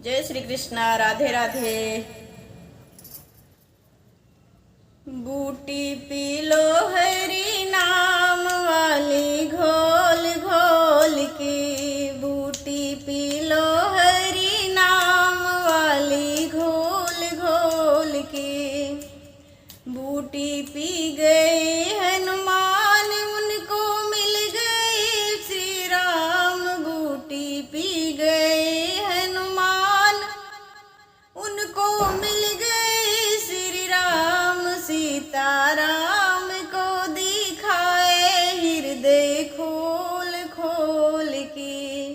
जय श्री कृष्णा। राधे राधे। बूटी P low Hari नाम वाली घोल घोल की, बूटी पी लो हरि नाम वाली घोल घोल की। बूटी पी गए हनुमान उनको मिल गए श्री राम, बूटी पी गए हनुमान उनको मिल गए श्री राम। सीताराम को दिखाए हृदय खोल खोल के,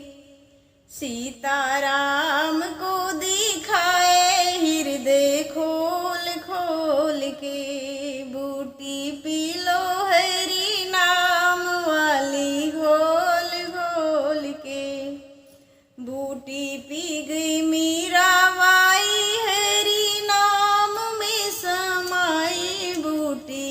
सीताराम को दिखाए हृदय खोल खोल के। बूटी पी लो हरि नाम वाली घोल घोल के। बूटी पी गई मीराबाई हरि नाम में समाई, बूटी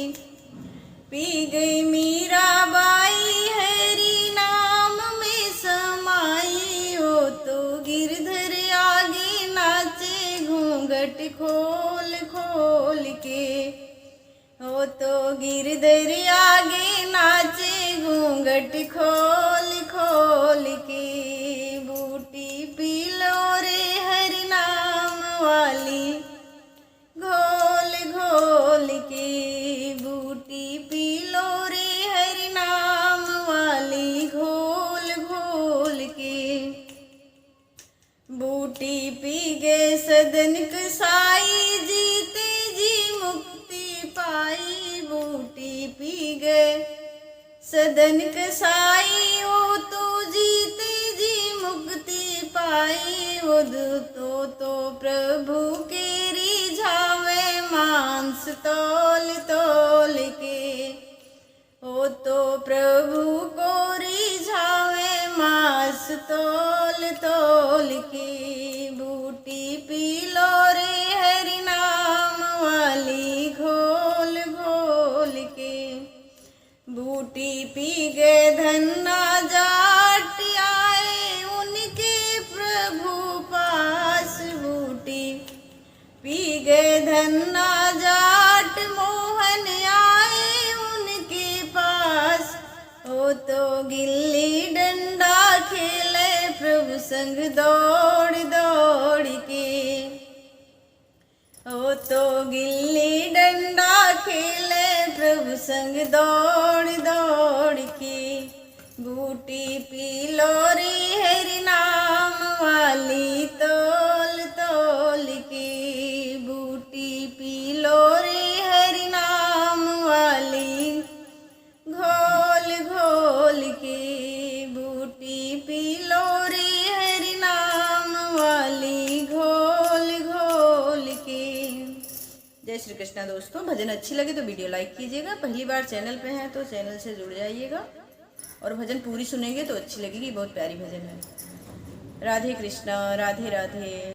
पी गई मीराबाई हरि नाम में समाई। वो तो गिरधर आगे नाचे घूंघट खोल खोल के, वो तो गिरधर आगे नाचे घूंघट खोल खोल के। बूटी पी लो रे हरि नाम वाली घोल घोल के, बूटी पी लो रे हरि नाम वाली घोल घोल के। बूटी पी गए सदन कसाई जीते जी मुक्ति पाई, बूटी पी गए सदन कसाई वो तो जीते जी मुक्ति पाई। वो तो प्रभु के रिझावे मांस तोल तोल के, वो तो प्रभु को रिझावे मांस तोल तोल के। बूटी पी लो रे हरि नाम वाली घोल घोल के। बूटी पी गए धन्ना जाट आए उनके प्रभु पास, बूटी पी गए धन्ना जाट मोहन आए उनके पास। वो तो गिल्ली डंडा खेले प्रभु संग दौड़ दौड़ के, वो तो गिल्ली डंडा खेले प्रभु संग दौड़ दौड़ के। बूटी पी लो रे हरि नाम वाली तोल तोल के, बूटी पी लो रे हरि नाम वाली घोल घोल के। बूटी पी लो रे हरि नाम वाली घोल घोल के। जय श्री कृष्णा। दोस्तों, भजन अच्छी लगे तो वीडियो लाइक कीजिएगा। पहली बार चैनल पे हैं तो चैनल से जुड़ जाइएगा और भजन पूरी सुनेंगे तो अच्छी लगेगी। बहुत प्यारी भजन है। राधे कृष्णा। राधे राधे।